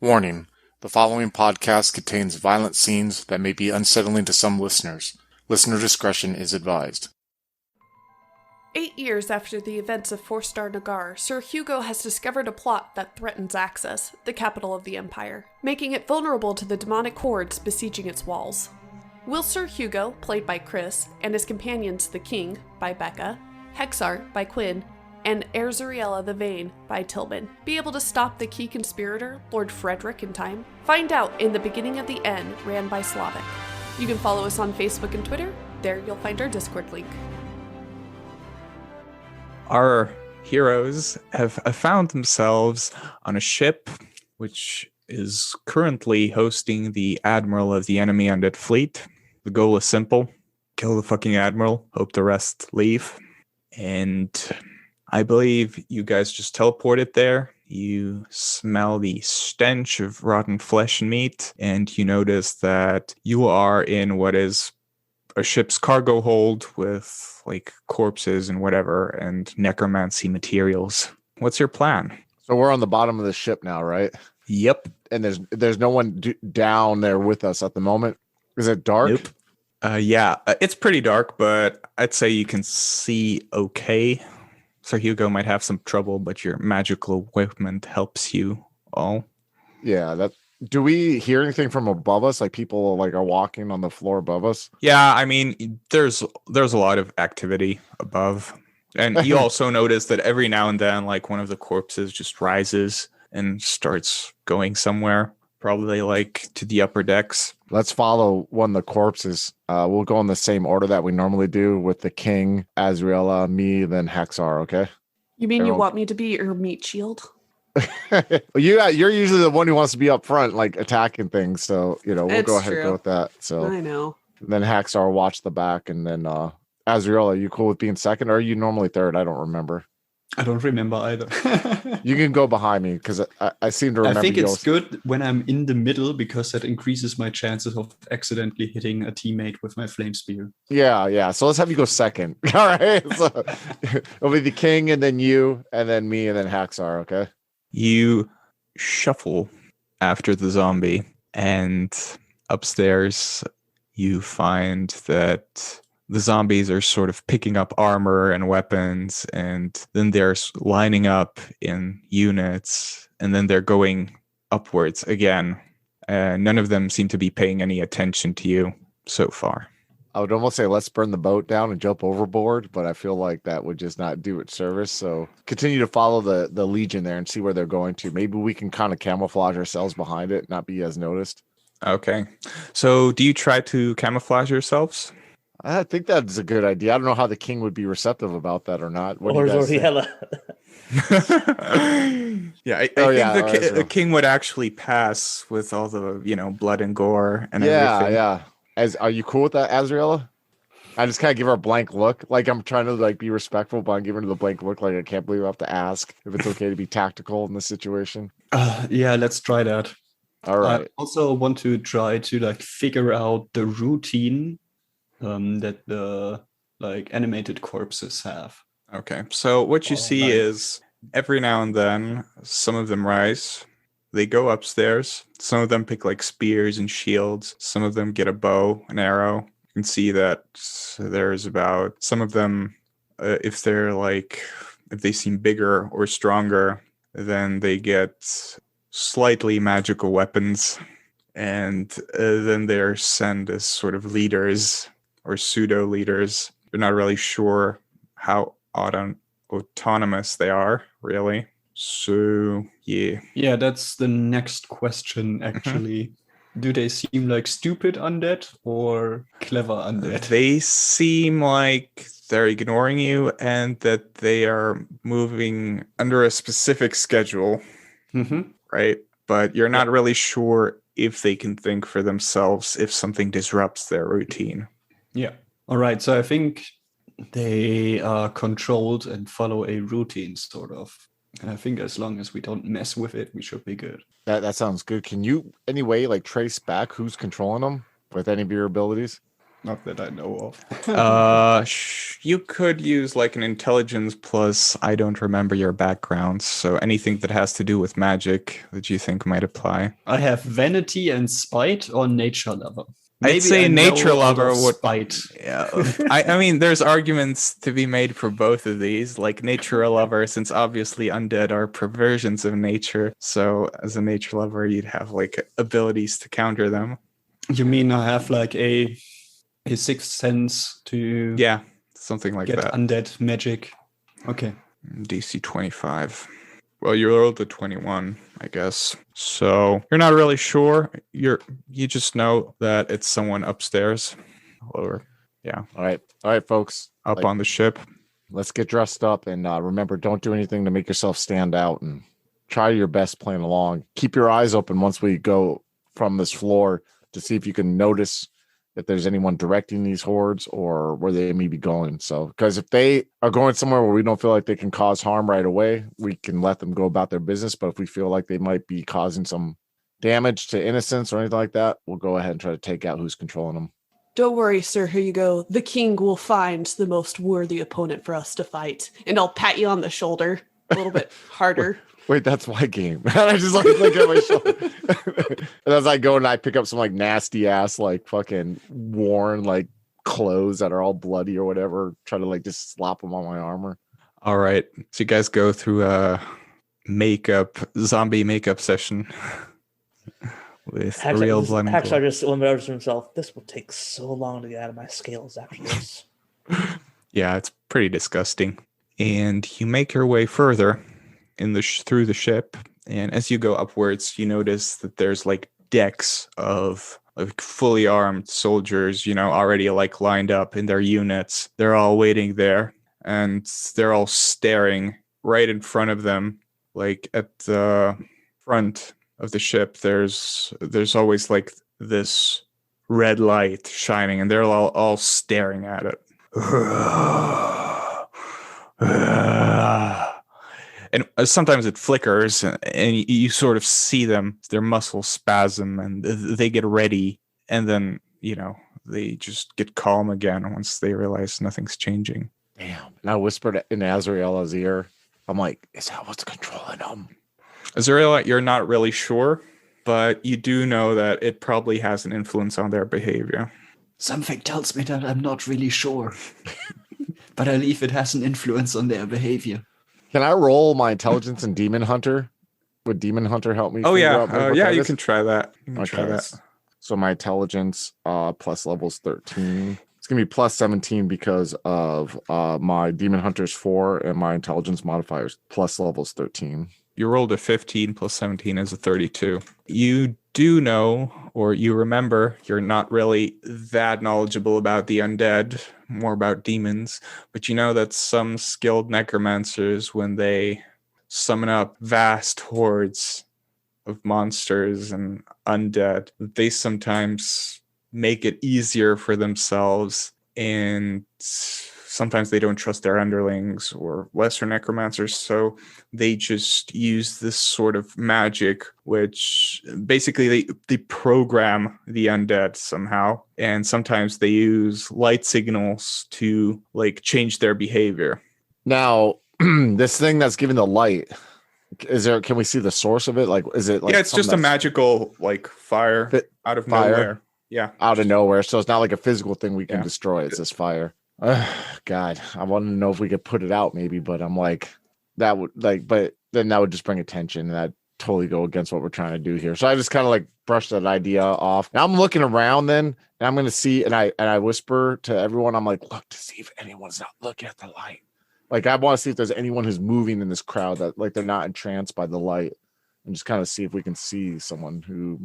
Warning: the following podcast contains violent scenes that may be unsettling to some listeners. Listener discretion is advised. 8 years after the events of 4-Star Nagar, Sir Hugo has discovered a plot that threatens Axis, the capital of the Empire, making it vulnerable to the demonic hordes besieging its walls. Will Sir Hugo, played by Chris, and his companions the King, by Becca, Hexar, by Quinn, and Hezerella the Vain, by Tillman, be able to stop the key conspirator, Lord Frederick, in time? Find out in The Beginning of the End, ran by Slavic. You can follow us on Facebook and Twitter. There you'll find our Discord link. Our heroes have found themselves on a ship which is currently hosting the Admiral of the enemy undead fleet. The goal is simple: kill the fucking Admiral, hope the rest leave. And I believe you guys just teleported there. You smell the stench of rotten flesh and meat, and you notice that you are in what is a ship's cargo hold with like corpses and whatever and necromancy materials. What's your plan? So we're on the bottom of the ship now, right? Yep. And there's no one down there with us at the moment. Is it dark? Nope. Yeah, it's pretty dark, but I'd say you can see okay. So Hugo might have some trouble, but your magical equipment helps you all. Yeah, do we hear anything from above us? Like people like are walking on the floor above us? Yeah, I mean, there's a lot of activity above. And you also notice that every now and then, like one of the corpses just rises and starts going somewhere, probably like to the upper decks. Let's follow one of the corpses. We'll go in the same order that we normally do with the King, Hezerella, me, then Hexar, okay? You mean you want me to be your meat shield? You're usually the one who wants to be up front, like attacking things. So, we'll It's go ahead true. and go with that. So I know. then Hexar watch the back, and then Hezerella, are you cool with being second, or are you normally third? I don't remember. I don't remember either. You can go behind me because I seem to remember. I think it's good when I'm in the middle because that increases my chances of accidentally hitting a teammate with my flame spear. Yeah. So let's have you go second. All right. So it'll be the King, and then you, and then me, and then Hexar. Okay. You shuffle after the zombie, and upstairs you find that the zombies are sort of picking up armor and weapons, and then they're lining up in units, and then they're going upwards again. None of them seem to be paying any attention to you so far. I would almost say let's burn the boat down and jump overboard, but I feel like that would just not do its service. So continue to follow the Legion there and see where they're going to. Maybe we can kind of camouflage ourselves behind it, not be as noticed. Okay. So do you try to camouflage yourselves? I think that's a good idea. I don't know how the King would be receptive about that or not. What do Or you guys think? Yeah, I think the King would actually pass with all the, blood and gore and everything. Yeah. Are you cool with that, Hezerella? I just kind of give her a blank look. Like I'm trying to be respectful, but I'm giving her the blank look. Like I can't believe I have to ask if it's okay to be tactical in this situation. Yeah, let's try that. All right. I also want to try to figure out the routine that the animated corpses have. Okay, so what you see is every now and then some of them rise. They go upstairs. Some of them pick spears and shields. Some of them get a bow, an arrow. You can see that there's about some of them, if they seem bigger or stronger, then they get slightly magical weapons. And then they're sent as sort of leaders or pseudo leaders. They're not really sure how autonomous they are, really. So, yeah. Yeah, that's the next question, actually. Do they seem like stupid undead or clever undead? They seem like they're ignoring you and that they are moving under a specific schedule, right? But you're not really sure if they can think for themselves if something disrupts their routine. Yeah. All right. So I think they are controlled and follow a routine, sort of. And I think as long as we don't mess with it, we should be good. That sounds good. Can you, anyway, trace back who's controlling them with any of your abilities? Not that I know of. You could use like an intelligence plus I don't remember your background, so anything that has to do with magic that you think might apply. I have vanity and spite or nature lover. I'd say I nature know out lover of would. spite. Yeah, I mean, there's arguments to be made for both of these. Like nature lover, since obviously undead are perversions of nature, so as a nature lover, you'd have like abilities to counter them. You mean I have like a sixth sense to Yeah, something like get that. undead magic? Okay. DC 25. Well, you rolled a 21, I guess. So you're not really sure. You just know that it's someone upstairs. Or yeah. All right, folks. Up on the ship. Let's get dressed up and remember, don't do anything to make yourself stand out and try your best playing along. Keep your eyes open once we go from this floor to see if you can notice if there's anyone directing these hordes or where they may be going. So, because if they are going somewhere where we don't feel like they can cause harm right away, we can let them go about their business. But if we feel like they might be causing some damage to innocence or anything like that, we'll go ahead and try to take out who's controlling them. Don't worry, Sir Hugo. The king will find the most worthy opponent for us to fight. And I'll pat you on the shoulder a little bit harder. Wait, that's my game. I just like look at my shoulder. And as I go and I pick up some like nasty ass, like fucking worn, like clothes that are all bloody or whatever, try to like just slap them on my armor. All right. So you guys go through a zombie makeup session with real blood. Hexar just remembers to himself, this will take so long to get out of my scales after this. Yeah, it's pretty disgusting. And you make your way further through the ship, and as you go upwards, you notice that there's like decks of like fully armed soldiers, already like lined up in their units. They're all waiting there, and they're all staring right in front of them. Like at the front of the ship, there's always like this red light shining, and they're all staring at it. And sometimes it flickers, and you sort of see their muscles spasm, and they get ready, and then, they just get calm again once they realize nothing's changing. Damn. And I whispered in Hezerela's ear, I'm like, is that what's controlling them? Hezerella, you're not really sure, but you do know that it probably has an influence on their behavior. Something tells me that I'm not really sure. But I believe it has an influence on their behavior. Can I roll my intelligence and Demon Hunter? Would Demon Hunter help me? Oh, yeah. You can try that. Try that. So my intelligence plus level's 13. It's going to be plus 17 because of my Demon Hunter's 4 and my intelligence modifiers plus level's 13. You rolled a 15 plus 17 is a 32. You do know, or you remember, you're not really that knowledgeable about the undead, more about demons, but you know that some skilled necromancers, when they summon up vast hordes of monsters and undead, they sometimes make it easier for themselves, and sometimes they don't trust their underlings or lesser necromancers, so they just use this sort of magic, which basically they program the undead somehow, and sometimes they use light signals to like change their behavior. Now, this thing that's giving the light, can we see the source of it? Like, is it like, yeah, it's just a magical like fire out of nowhere. Yeah, out of nowhere. So it's not like a physical thing we can destroy. It's this fire. God, I wanted to know if we could put it out maybe, but I'm like, that would like, but then that would just bring attention, and that totally go against what we're trying to do here. So I just kind of like brush that idea off. Now I'm looking around then, and I'm going to see, and I whisper to everyone, I'm like, look to see if anyone's not looking at the light. Like, I want to see if there's anyone who's moving in this crowd that like they're not entranced by the light, and just kind of see if we can see someone who.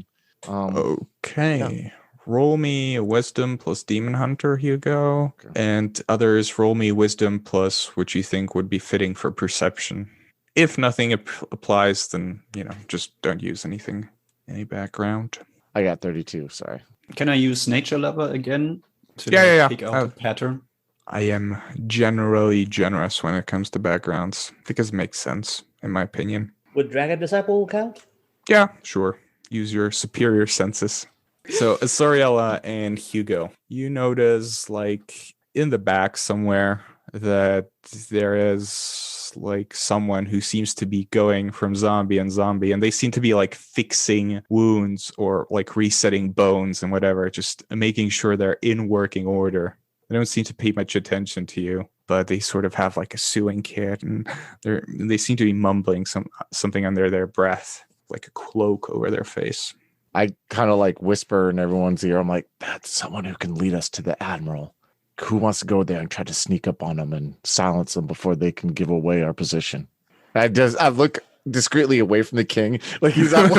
Okay. Yeah. Roll me a wisdom plus demon hunter, Hugo, and others roll me wisdom plus what you think would be fitting for perception. If nothing applies, then, just don't use any background. I got 32, sorry. Can I use nature lover again to pick out a pattern? I am generally generous when it comes to backgrounds because it makes sense, in my opinion. Would Dragon Disciple count? Yeah, sure. Use your superior senses. So Hezerella and Hugo, you notice like in the back somewhere that there is like someone who seems to be going from zombie and zombie, and they seem to be like fixing wounds or like resetting bones and whatever, just making sure they're in working order. They don't seem to pay much attention to you, but they sort of have like a sewing kit, and they seem to be mumbling something under their breath, like a cloak over their face. I kind of like whisper in everyone's ear. I'm like, that's someone who can lead us to the Admiral. Who wants to go there and try to sneak up on them and silence them before they can give away our position? I look discreetly away from the king, like he's out,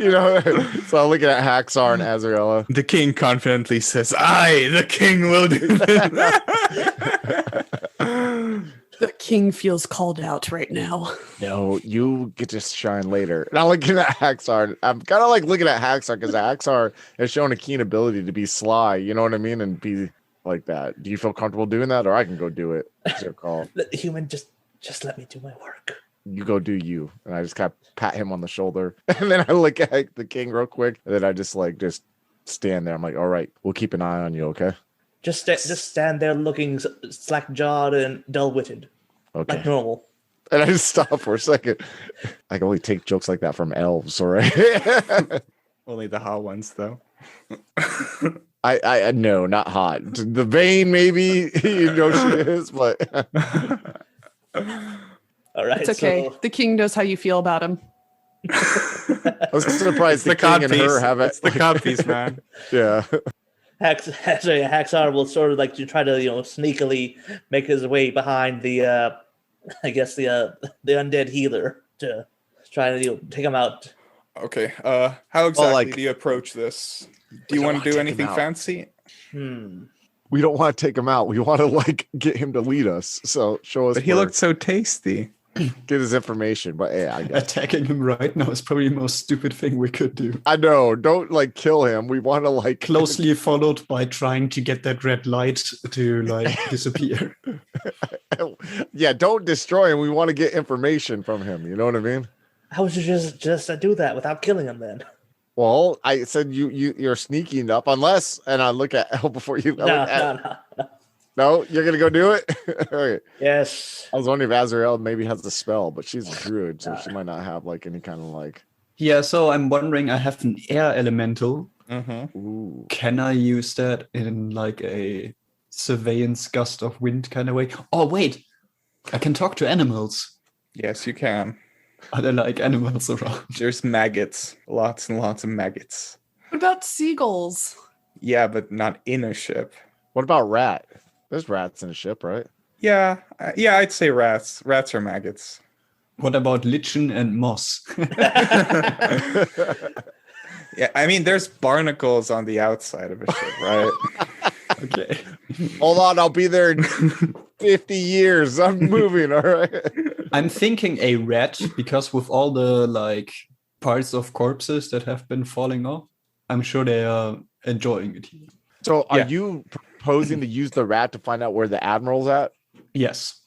you know. So I'm looking at Hexar and Hezerella. The king confidently says, "I, the king, will do this." The king feels called out right now. No, you get to shine later. And I'm looking at Hexar. I'm kind of like looking at Hexar because Hexar has shown a keen ability to be sly. You know what I mean? And be like that. Do you feel comfortable doing that, or I can go do it? It's your call. Human, just let me do my work. You go do you. And I just kind of pat him on the shoulder, and then I look at the king real quick, and then I just stand there. I'm like, all right, we'll keep an eye on you, okay? Just stand there looking slack-jawed and dull-witted, Okay. like normal. And I just stop for a second. I can only take jokes like that from elves, all right? Only the hot ones, though. I no, not hot. The vein, maybe, you know she is, but All right, It's okay. so The king knows how you feel about him. I was surprised the king and her have it. It's the cod piece, man. Yeah. Hexar will sort of like to try to sneakily make his way behind the the undead healer to try to take him out. Okay. How exactly like- do you approach this? Do We you don't want wanna to do take him anything out. fancy? We don't want to take him out. We want to get him to lead us. So show us. But he where- looked so tasty. get his information. But yeah, I guess. Attacking him right now is probably the most stupid thing we could do. I know. Don't kill him. We want to Closely followed by trying to get that red light to disappear. Yeah, don't destroy him. We want to get information from him. You know what I mean? How would you just do that without killing him then? Well, I said you're sneaking up unless, and I look at before you. No. No, you're gonna go do it. Okay. Yes. I was wondering if Azrael maybe has the spell, but she's a druid, so she might not have any kind of Yeah, so I'm wondering, I have an air elemental. Mm-hmm. Ooh. Can I use that in a surveillance gust of wind kind of way? Oh, wait. I can talk to animals. Yes, you can. Are there animals around? There's maggots. Lots and lots of maggots. What about seagulls? Yeah, but not in a ship. What about rat? There's rats in a ship, right? Yeah, I'd say rats. Rats are maggots. What about lichen and moss? Yeah, I mean, there's barnacles on the outside of a ship, right? Okay. Hold on, I'll be there in 50 years. I'm moving, all right? I'm thinking a rat, because with all the parts of corpses that have been falling off, I'm sure they are enjoying it here. So are Yeah. you proposing to use the rat to find out where the Admiral's at? Yes.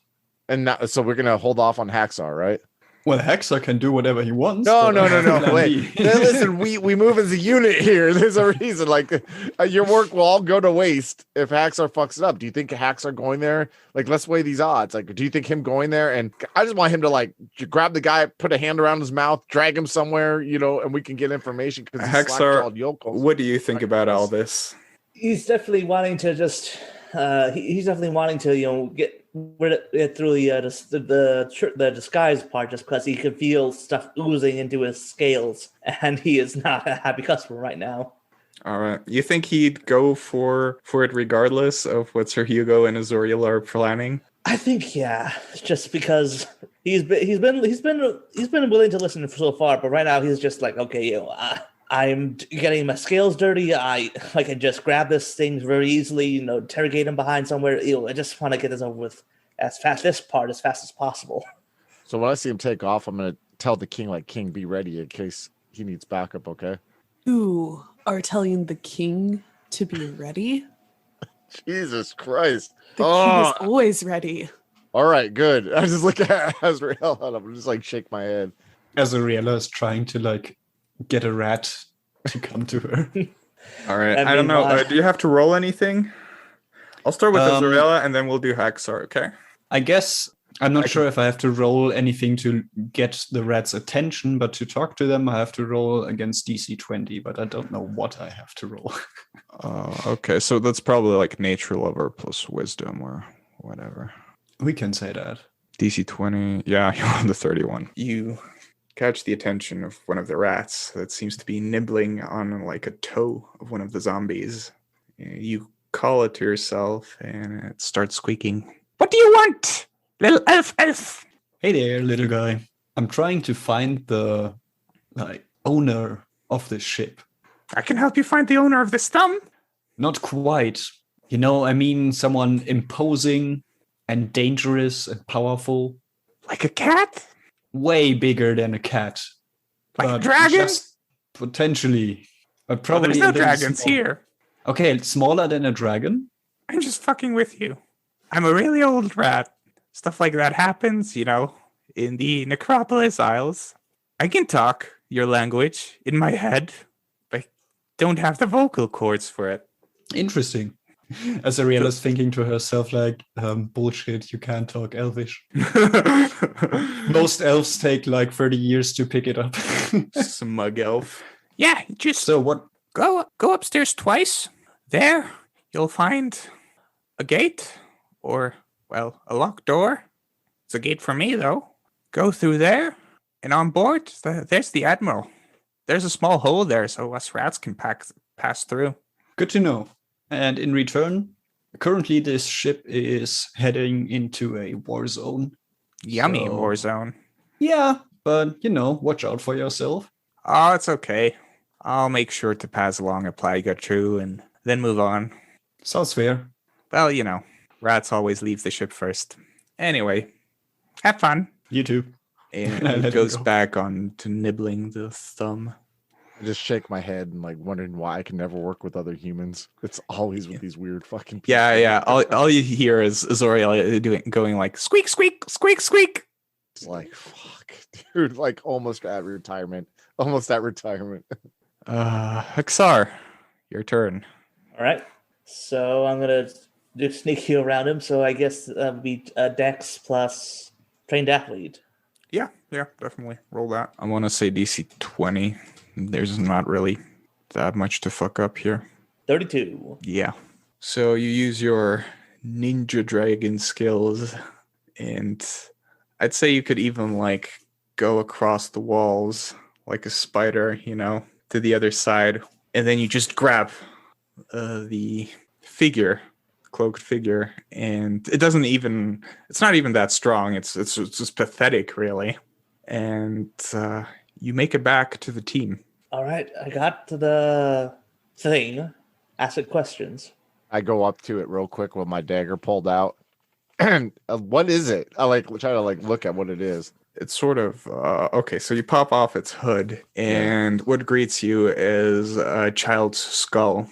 And so we're going to hold off on Hexar, right? Well, Hexar can do whatever he wants. No. but plan Wait. B. Listen, we move as a unit here. There's a reason. Your work will all go to waste if Hexar fucks it up. Do you think Hexar going there? Let's weigh these odds. Do you think him going there? And I just want him to grab the guy, put a hand around his mouth, drag him somewhere, and we can get information. Because Hexar, what do you think about all this? He's definitely wanting to just. He's definitely wanting to get rid of it through the disguise part, just because he can feel stuff oozing into his scales, and he is not a happy customer right now. All right. You think he'd go for it regardless of what Sir Hugo and Azoriel are planning? I think just because he's been willing to listen so far, but right now he's just like, okay, I'm getting my scales dirty. I can just grab this thing very easily, interrogate him behind somewhere. I just want to get this over with as fast as possible. So when I see him take off, I'm going to tell the king, King, be ready in case he needs backup, okay? You are telling the king to be ready? Jesus Christ. The king is always ready. All right, good. I just look at Azrael and I'm just shake my head. Azoriella is trying to get a rat to come to her. All right. And I don't know. meanwhile- Do you have to roll anything? I'll start with Um, Hezerella, and then we'll do Hexar, okay? I guess I'm not sure if I have to roll anything to get the rats' attention, but to talk to them, I have to roll against DC 20, but I don't know what I have to roll. Okay, so that's probably like nature lover plus wisdom or whatever. We can say that. DC 20. Yeah, you're on the 31. You catch the attention of one of the rats that seems to be nibbling on like a toe of one of the zombies. You call it to yourself and it starts squeaking. What do you want? Little elf. Hey there, little guy. I'm trying to find the owner of this ship. I can help you find the owner of this thumb. Not quite. You know, I mean someone imposing and dangerous and powerful. Like a cat? Way bigger than a cat. Like a But dragon? just potentially. But Oh, probably there's no a little dragons small. here. Okay, smaller than a dragon? I'm just fucking with you. I'm a really old rat. Stuff like that happens, you know, in the Necropolis Isles. I can talk your language in my head, but I don't have the vocal cords for it. Interesting. Hezerella is thinking to herself bullshit, you can't talk Elvish. Most elves take like 30 years to pick it up. Smug elf. Yeah, just So what? go upstairs twice. There, you'll find a gate, or, well, a locked door. It's a gate for me, though. Go through there, and on board, there's the Admiral. There's a small hole there, so us rats can pass through. Good to know. And in return, currently this ship is heading into a war zone. Yummy, So- war zone. Yeah, but you know, watch out for yourself. Oh, it's okay. I'll make sure to pass along a plague or two and then move on. Sounds fair. Well, you know, rats always leave the ship first. Anyway, have fun. You too. And I it let him goes go. back on to nibbling the thumb. I just shake my head and like wondering why I can never work with other humans. It's always with these weird fucking people. Yeah. All you hear is Zoriel going like squeak, squeak, squeak, squeak. It's like fuck, dude. Like almost at retirement. Almost at retirement. Hexar, your turn. All right. So I'm gonna do sneaky around him. So I guess be Dex plus trained athlete. Yeah, definitely. Roll that. I want to say DC 20. There's not really that much to fuck up here. 32. Yeah. So you use your ninja dragon skills, and I'd say you could even like go across the walls like a spider, you know, to the other side, and then you just grab the figure, cloaked figure, and it's not even that strong. It's just pathetic, really. And you make it back to the team. All right. I got to the thing. Ask it questions. I go up to it real quick with my dagger pulled out. And what is it? I like try to like look at what it is. It's sort of okay. So you pop off its hood, and what greets you is a child's skull,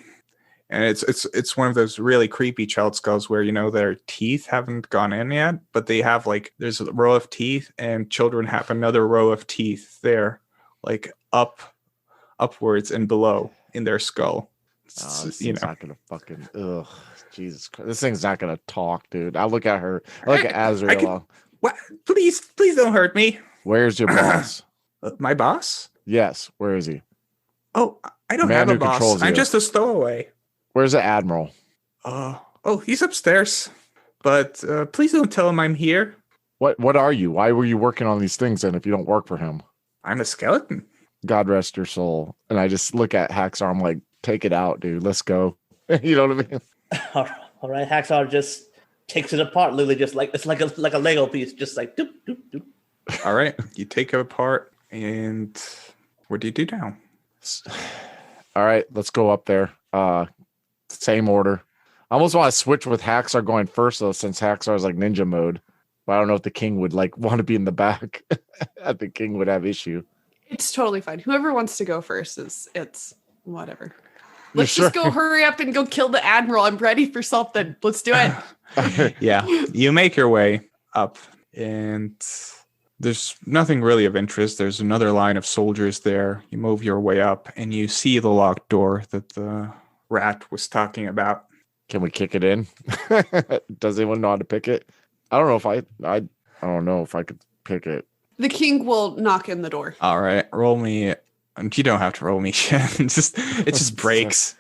and it's one of those really creepy child skulls where, you know, their teeth haven't gone in yet, but they have like there's a row of teeth, and children have another row of teeth there, like upwards and below in their skull. This You thing's know, not gonna fucking Jesus Christ. This thing's not gonna talk, dude. I look at her. I look at Azrael. what? Please don't hurt me. Where's your boss? My boss? Yes, where is he? Oh, I don't Man have a who boss. controls I'm you. just a stowaway. Where's the Admiral? Oh, he's upstairs. But please don't tell him I'm here. What are you? Why were you working on these things then if you don't work for him? I'm a skeleton. God rest your soul. And I just look at Hexar. I'm like, take it out, dude. Let's go. You know what I mean? All right. Hexar just takes it apart, literally, just like it's like a Lego piece, just like doop doop doop. All right. You take it apart, and what do you do now? All right, let's go up there. Same order. I almost want to switch with Hexar going first though, since Hexar is like ninja mode. But I don't know if the king would like want to be in the back. I think king would have issue. It's totally fine. Whoever wants to go first it's whatever. You Let's sure? just go hurry up and go kill the Admiral. I'm ready for something. Let's do it. Yeah. You make your way up, and There's nothing really of interest. There's another line of soldiers there. You move your way up, and you see the locked door that the rat was talking about. Can we kick it in? Does anyone know how to pick it? I don't know if I don't know if I could pick it. The king will knock in the door. All right, roll me. You don't have to roll me shit. It just breaks.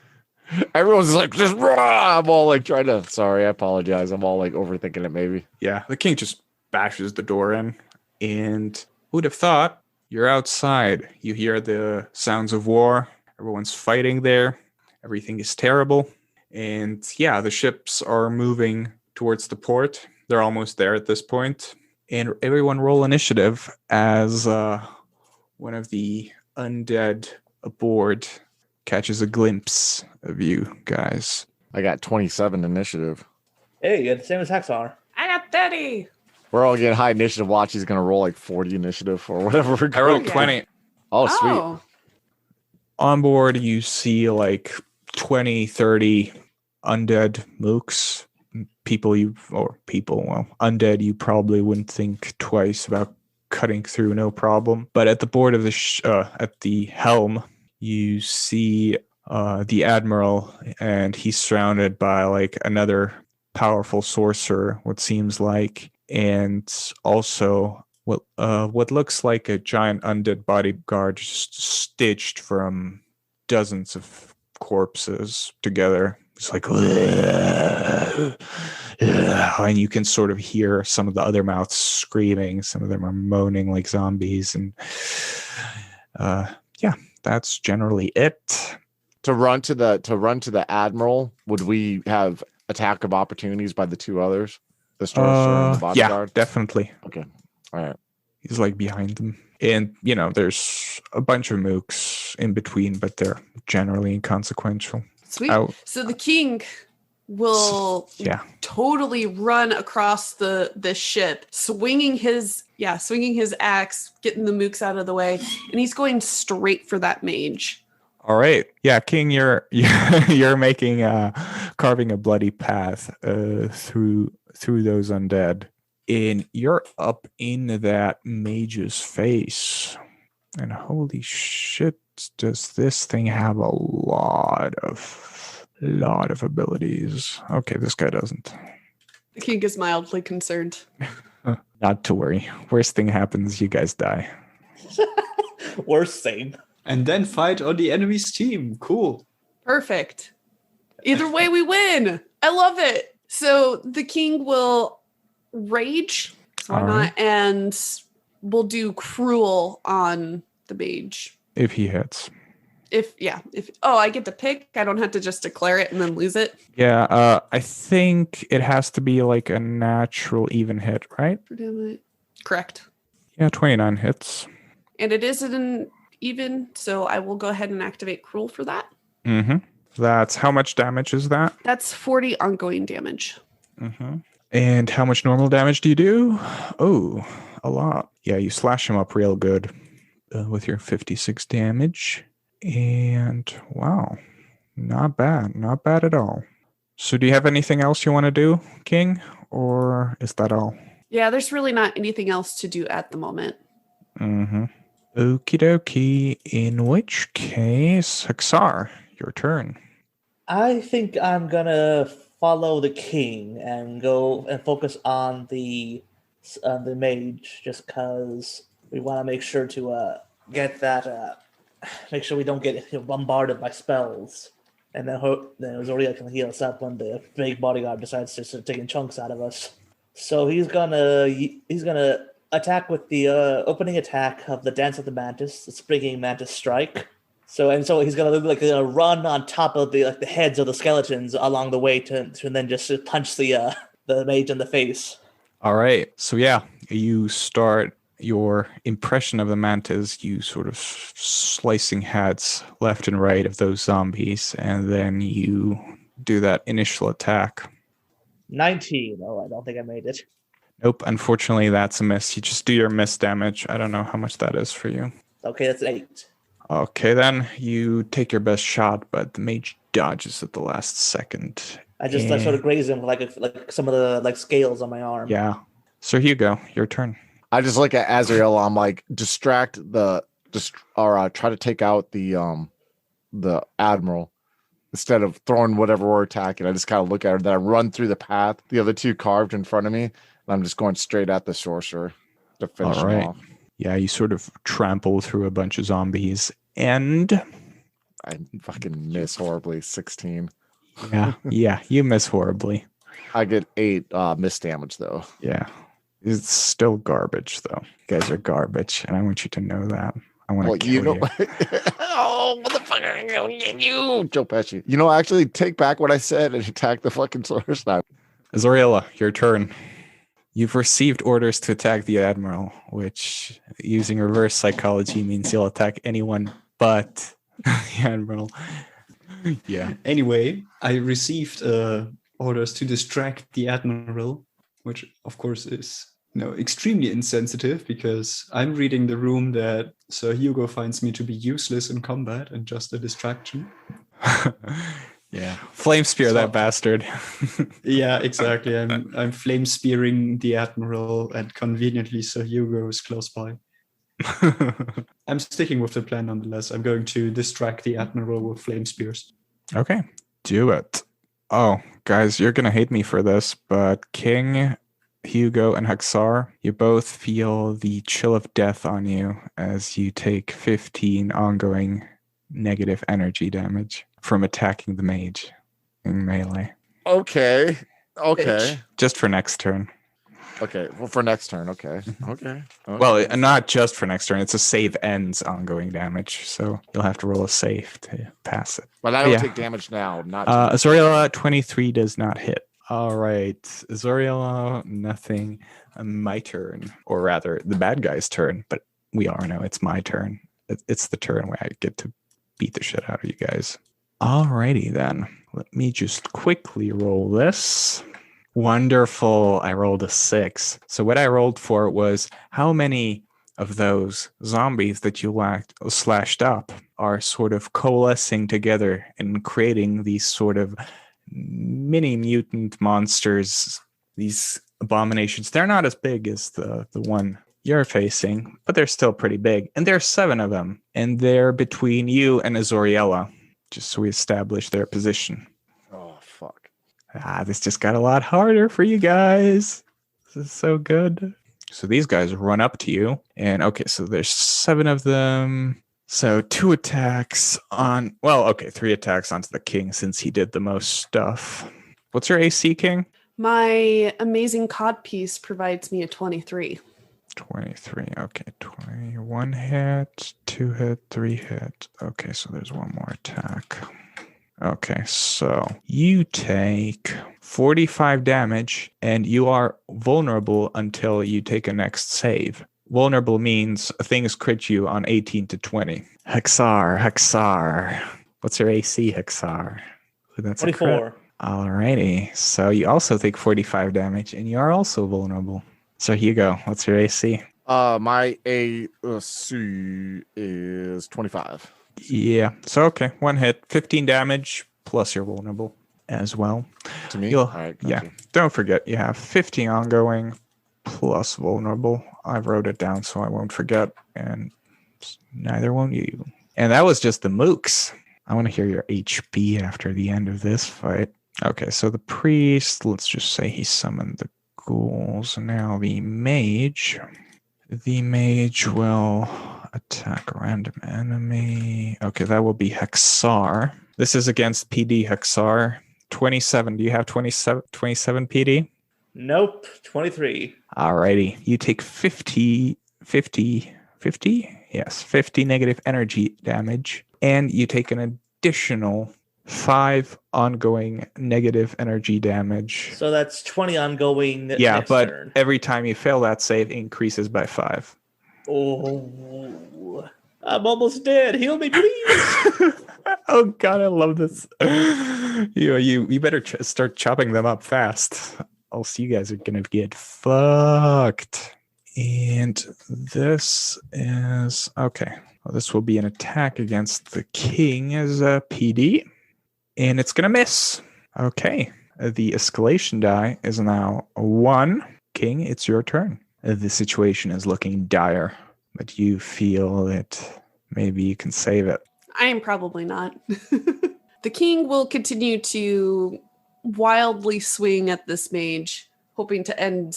Everyone's like, just rah! I'm all like trying to. Sorry, I apologize. I'm all like overthinking it. Maybe. Yeah, the king just bashes the door in, and who'd have thought? You're outside. You hear the sounds of war. Everyone's fighting there. Everything is terrible, and yeah, the ships are moving towards the port. They're almost there at this point, and everyone roll initiative as one of the undead aboard catches a glimpse of you guys. I got 27 initiative. Hey, you're the same as Hexar. I got 30. We're all getting high initiative. Watch, he's gonna roll like 40 initiative or whatever. We're I rolled Yeah. 20. Oh, sweet. On board, you see like 20, 30 undead mooks. Undead you probably wouldn't think twice about cutting through, no problem. But at the board of at the helm, you see the Admiral, and he's surrounded by like another powerful sorcerer, what seems like, and also what looks like a giant undead bodyguard just stitched from dozens of corpses together. It's like, and you can sort of hear some of the other mouths screaming. Some of them are moaning like zombies, and yeah, that's generally it. To run to the Admiral, would we have attack of opportunities by the two others? The sorcerer and the bodyguard? Yeah, definitely. Okay. All right. He's like behind them. And, there's a bunch of mooks in between, but they're generally inconsequential. Sweet. Out. So the king will totally run across the ship, swinging his axe, getting the mooks out of the way, and he's going straight for that mage. All right. Yeah, King, you're making carving a bloody path through those undead. And you're up into that mage's face. And holy shit, does this thing have a lot of abilities. Okay, this guy doesn't. The king is mildly concerned. Not to worry. Worst thing happens, you guys die. Worst thing. And then fight on the enemy's team. Cool. Perfect. Either way, we win. I love it. So the king will rage, why All not? right. And we'll do cruel on the mage. If he hits. If I get to pick, I don't have to just declare it and then lose it. Yeah, I think it has to be like a natural even hit, right? Correct. Yeah, 29 hits. And it is an even, so I will go ahead and activate cruel for that. Mm-hmm. That's how much damage is that? That's 40 ongoing damage. Mm-hmm. And how much normal damage do you do? Oh, a lot. Yeah, you slash him up real good with your 56 damage. And wow, not bad. Not bad at all. So do you have anything else you want to do, King? Or is that all? Yeah, there's really not anything else to do at the moment. Mm-hmm. Okie dokie. In which case, Hexar, your turn. I think I'm gonna follow the king and go and focus on the mage, just because we want to make sure to get that. Make sure we don't get bombarded by spells, and then Zoria can heal us up when the big bodyguard decides to start taking chunks out of us. So he's gonna attack with the opening attack of the Dance of the Mantis, the Springing Mantis Strike. So he's gonna run on top of the heads of the skeletons along the way to then just punch the mage in the face. All right. So yeah, you start your impression of the mantis, you sort of slicing heads left and right of those zombies, and then you do that initial attack. 19. Oh, I don't think I made it. Nope, unfortunately that's a miss. You just do your miss damage. I don't know how much that is for you. Okay, that's 8. Okay, then you take your best shot, but the mage dodges at the last second. I just sort of graze him with like some of the scales on my arm. Yeah. Sir Hugo, your turn. I just look at Hezerella. I'm like, distract or try to take out the Admiral instead of throwing whatever we're attacking. I just kind of look at her. Then I run through the path. The other two carved in front of me, and I'm just going straight at the sorcerer to finish him off. Yeah, you sort of trample through a bunch of zombies, and I fucking miss horribly. 16. yeah, you miss horribly. I get 8 miss damage though. Yeah. It's still garbage, though. You guys are garbage, and I want you to know that. I want to kill you. Oh, motherfucker! You, Joe Pesci. Actually, take back what I said and attack the fucking source sniper. Hezerella, your turn. You've received orders to attack the Admiral, which, using reverse psychology, means you'll attack anyone but the Admiral. Yeah. Anyway, I received orders to distract the Admiral, which of course is extremely insensitive because I'm reading the room that Sir Hugo finds me to be useless in combat and just a distraction. Yeah, flame spear that bastard. Yeah, exactly. I'm flame spearing the Admiral, and conveniently Sir Hugo is close by. I'm sticking with the plan nonetheless. I'm going to distract the Admiral with flame spears. Okay, do it. Oh, guys, you're gonna hate me for this, but King, Hugo, and Hexar, you both feel the chill of death on you as you take 15 ongoing negative energy damage from attacking the mage in melee. Okay. Just for next turn. Okay. Well, for next turn. Okay. Well, not just for next turn. It's a save ends ongoing damage, so you'll have to roll a save to pass it. But I don't take damage now. Not Hezerella 23 does not hit. All right, Hezerella, nothing. My turn, or rather, the bad guy's turn. But we all know it's my turn. It's the turn where I get to beat the shit out of you guys. Alrighty then. Let me just quickly roll this. Wonderful. I rolled a 6. So what I rolled for was how many of those zombies that you slashed up are sort of coalescing together and creating these sort of mini mutant monsters, these abominations. They're not as big as the one you're facing, but they're still pretty big. And there's 7 of them. And they're between you and Hezerella, just so we establish their position. Oh, fuck. This just got a lot harder for you guys. This is so good. So these guys run up to you. And okay, so there's 7 of them. So 2 attacks on... Well, okay, 3 attacks onto the king since he did the most stuff. What's your AC, King? My amazing codpiece provides me a 23. 23. Okay, 21 hit, 2 hit, 3 hit. Okay, so there's 1 more attack. Okay, so you take 45 damage and you are vulnerable until you take a next save. Vulnerable means things crit you on 18 to 20. Hexar. What's your AC, Hexar? That's 24. Alrighty, so you also take 45 damage and you are also vulnerable. So Hugo, what's your AC? My AC is 25. Yeah. So okay, 1 hit, 15 damage, plus you're vulnerable as well. To me? All right, yeah. Don't forget, you have 15 ongoing plus vulnerable. I wrote it down so I won't forget, and neither won't you. And that was just the mooks. I want to hear your HP after the end of this fight. Okay, so the priest, let's just say he summoned the ghouls. Now the mage. The mage will attack a random enemy. Okay, that will be Hexar. This is against PD Hexar. 27. Do you have 27 PD? Nope, 23. Alrighty. You take 50? Yes, 50 negative energy damage. And you take an additional 5 ongoing negative energy damage. So that's 20 ongoing next but turn. Every time you fail that save, it increases by 5. Oh, I'm almost dead. Heal me, please. Oh God, I love this. You better start chopping them up fast. Else you guys are gonna get fucked. And this is okay. Well, this will be an attack against the king as a PD. And it's going to miss. Okay. The escalation die is now 1. King, it's your turn. The situation is looking dire, but you feel that maybe you can save it. I am probably not. The king will continue to wildly swing at this mage, hoping to end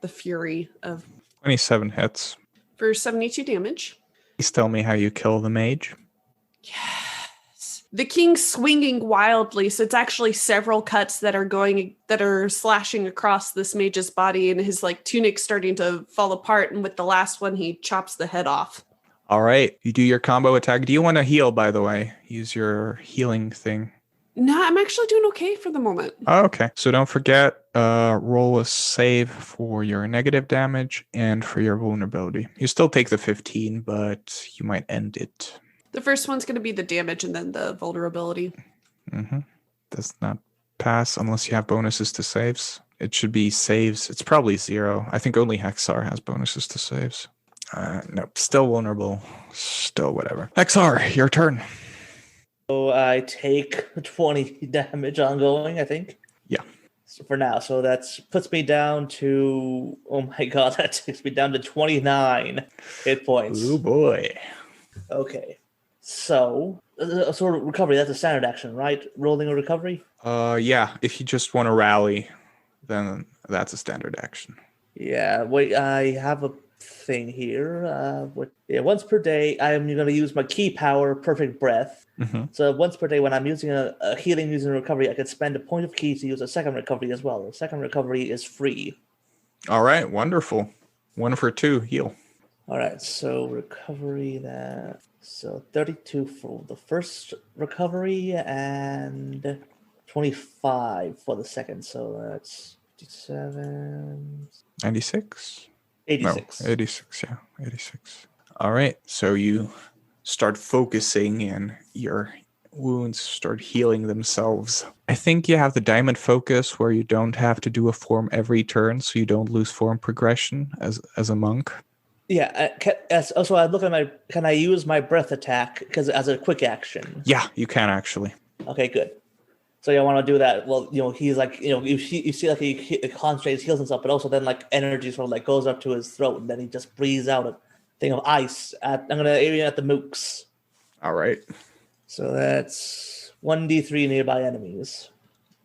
the fury of 27 hits. for 72 damage. Please tell me how you kill the mage. Yes. The king's swinging wildly, so it's actually several cuts that are slashing across this mage's body, and his like tunic starting to fall apart. And with the last one, he chops the head off. All right, you do your combo attack. Do you want to heal, by the way? Use your healing thing. No, I'm actually doing okay for the moment. Oh, okay. So don't forget, roll a save for your negative damage and for your vulnerability. You still take the 15, but you might end it. The first one's going to be the damage and then the vulnerability. Does not pass unless you have bonuses to saves. It should be saves. It's probably 0. I think only Hexar has bonuses to saves. Nope, still vulnerable. Still whatever. Hexar, your turn. So I take 20 damage ongoing, I think. Yeah. So for now. So that puts me down to, oh my god, that takes me down to 29 hit points. Oh boy. Okay. So recovery, that's a standard action, right? Rolling a recovery? Yeah, if you just want to rally, then that's a standard action. Yeah, wait, I have a thing here. Once per day, I'm going to use my key power, Perfect Breath. So once per day, when I'm using a healing using recovery, I can spend a point of key to use a second recovery as well. The second recovery is free. All right, wonderful. 1 for 2, heal. All right, so recovery that. So 32 for the first recovery and 25 for the second. So that's 57. 96? 86. No, 86, yeah. 86. All right, so you start focusing and your wounds start healing themselves. I think you have the diamond focus where you don't have to do a form every turn, so you don't lose form progression as a monk. Yeah, also I look at can I use my breath attack because as a quick action? Yeah, you can actually. Okay, good. So you want to do that. Well, he's like, you see like he concentrates, heals himself, but also then like energy sort of like goes up to his throat, and then he just breathes out a thing of ice. I'm gonna aim at the mooks. All right. So that's 1d3 nearby enemies.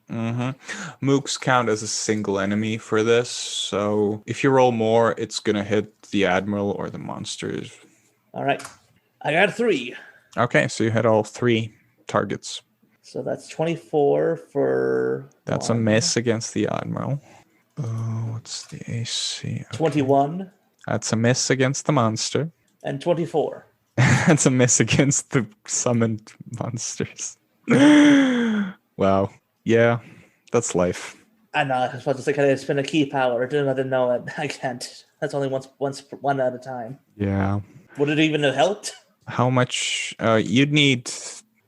Mooks count as a single enemy for this, so if you roll more, it's gonna hit the Admiral or the monsters. All right, I got 3. Okay, so you hit all 3 targets. So that's 24 for. That's a miss against the Admiral. Oh, what's the AC? Okay. 21. That's a miss against the monster. And 24. That's a miss against the summoned monsters. Wow. Yeah, that's life. I know. I was supposed to say, can I spend a key power? I didn't know it. I can't. That's only one at a time. Yeah. Would it even have helped? How much? You'd need.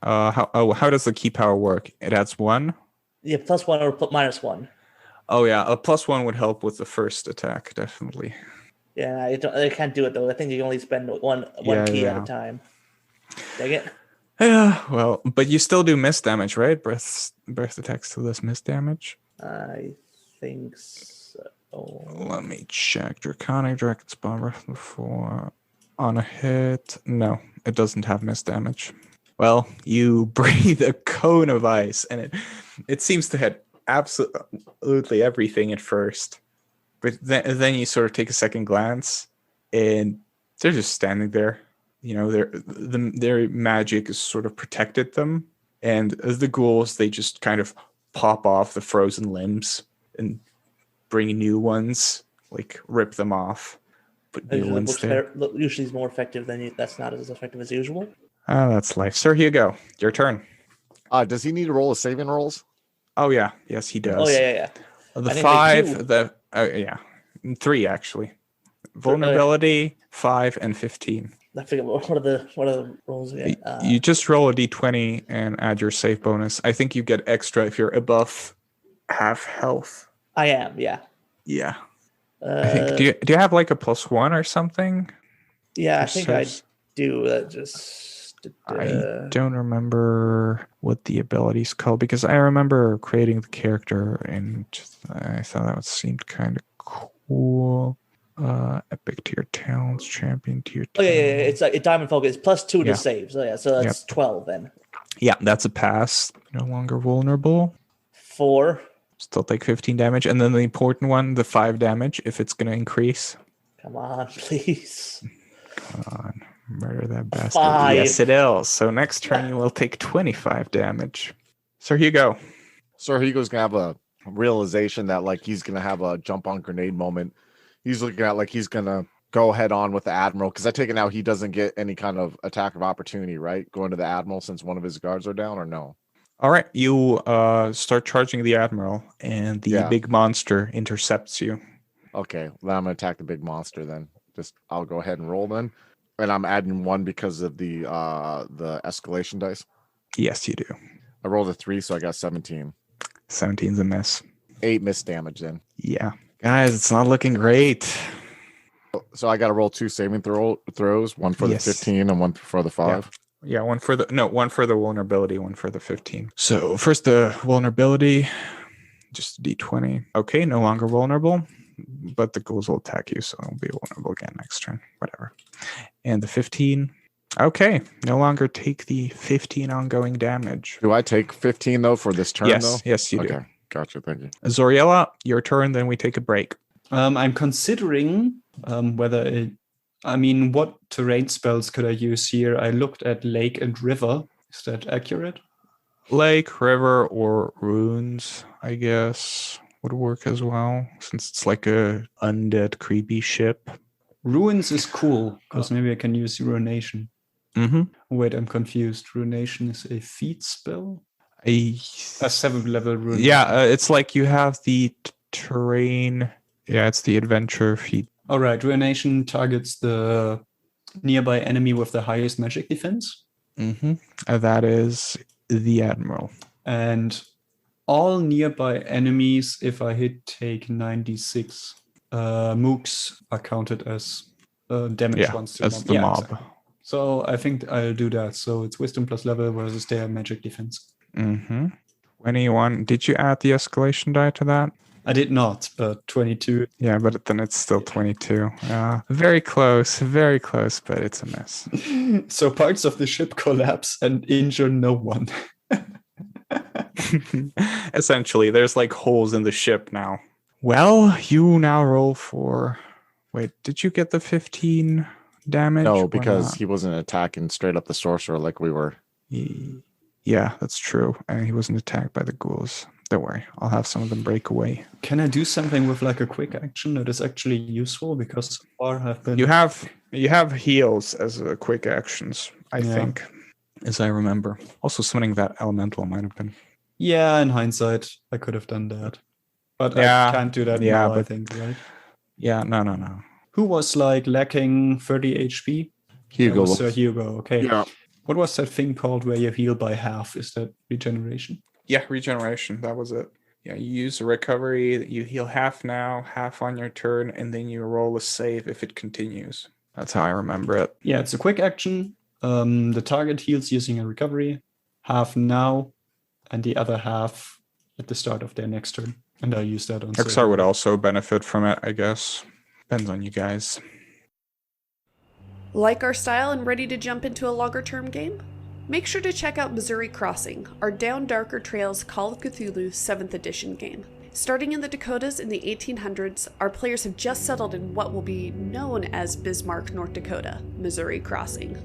How does the key power work? It adds 1. Yeah, +1 or -1. Oh yeah, a +1 would help with the first attack, definitely. Yeah, I can't do it though. I think you can only spend one key at a time. Dang it. Yeah, well, but you still do miss damage, right? Breath attacks still does miss damage. I think so. Let me check. Draconic Dragon Spawn Breath before on a hit. No, it doesn't have miss damage. Well, you breathe a cone of ice, and it seems to hit absolutely everything at first. But then you sort of take a second glance, and they're just standing there. Their magic has sort of protected them, and the ghouls, they just kind of pop off the frozen limbs and bring new ones, like rip them off, put new ones there. Usually is more effective than that's not as effective as usual. Oh, that's life. Sir Hugo, your turn. Does he need to roll a saving rolls? Oh yeah, yes he does. Oh yeah. The 5, 3 actually. Vulnerability 5 and 15. I forget what are the rolls again? You just roll a d20 and add your save bonus. I think you get extra if you're above half health. I am, yeah. Yeah. I think, do you have like a +1 or something? Yeah, I think I do. I don't remember what the ability's called because I remember creating the character and I thought that seemed kind of cool. Epic tier talents, champion tier Oh yeah, talents. it's like diamond focus plus 2 Yeah. to save. So yeah, so that's 12 then. Yeah, that's a pass. No longer vulnerable. 4. Still take 15 damage. And then the important one, the 5 damage, if it's going to increase. Come on, please. Come on. Murder that bastard. 5. Yes, it is. So next turn you will take 25 damage. Sir Hugo. Sir Hugo's gonna have a realization that like he's gonna have a jump on grenade moment. He's looking at like he's gonna go head on with the Admiral, because I take it now he doesn't get any kind of attack of opportunity, right? Going to the Admiral since one of his guards are down, or no? All right, you start charging the Admiral, and the big monster intercepts you. Okay, then I'm gonna attack the big monster then. I'll go ahead and roll then. And I'm adding 1 because of the escalation dice. Yes, you do. I rolled a 3, so I got 17. 17's a miss. 8 miss damage then. Yeah. Guys, it's not looking great. So I got to roll 2 saving throws, 1 for the 15 and 1 for the 5. Yeah, one for the vulnerability, 1 for the 15. So first the vulnerability, just a d20. Okay, no longer vulnerable, but the ghouls will attack you, so it'll be vulnerable again next turn. Whatever. And the 15. Okay, no longer take the 15 ongoing damage. Do I take 15 though for this turn? Yes, though? yes, you do. Okay, gotcha. Thank you. Zoriella, your turn. Then we take a break. I'm considering what terrain spells could I use here? I looked at lake and river. Is that accurate? Lake, river, or runes, I guess, would work as well, since it's like a undead creepy ship. Ruins is cool, because maybe I can use Ruination. Mm-hmm. Wait, I'm confused. Ruination is a feat spell? A 7th level Ruination. Yeah, it's like you have the terrain. Yeah, it's the adventure feat. All right, Ruination targets the nearby enemy with the highest magic defense. Mm-hmm. That is the Admiral. And all nearby enemies, if I hit, take 96. Mooks are counted as damage ones to as the mob. Exactly. So I think I'll do that. So it's wisdom plus level versus their magic defense. Mm-hmm. 21. Did you add the escalation die to that? I did not, but 22. Yeah, but then it's still 22. Very close, but it's a miss. So parts of the ship collapse and injure no one. Essentially, there's like holes in the ship now. Well, you now roll for... Wait, did you get the 15 damage? No, because he wasn't attacking straight up the sorcerer like we were. Yeah, that's true. And he wasn't attacked by the ghouls. Don't worry, I'll have some of them break away. Can I do something with like a quick action that is actually useful? Because so far I've been... You have heals as quick actions, I think, as I remember. Also, summoning that elemental might have been. Yeah, in hindsight, I could have done that. But I can't do that now, I think, right? Yeah, no. Who was like lacking 30 HP? Hugo. Sir Hugo, okay. Yeah. What was that thing called where you heal by half? Is that regeneration? Yeah, regeneration. That was it. Yeah, you use a recovery. You heal half now, half on your turn, and then you roll a save if it continues. That's how I remember it. Yeah, it's a quick action. The target heals using a recovery. Half now, and the other half at the start of their next turn. And I'll use that on Hexar would also benefit from it, I guess. Depends on you guys. Like our style and ready to jump into a longer term game? Make sure to check out Missouri Crossing, our Down Darker Trails Call of Cthulhu 7th edition game. Starting in the Dakotas in the 1800s, our players have just settled in what will be known as Bismarck, North Dakota, Missouri Crossing.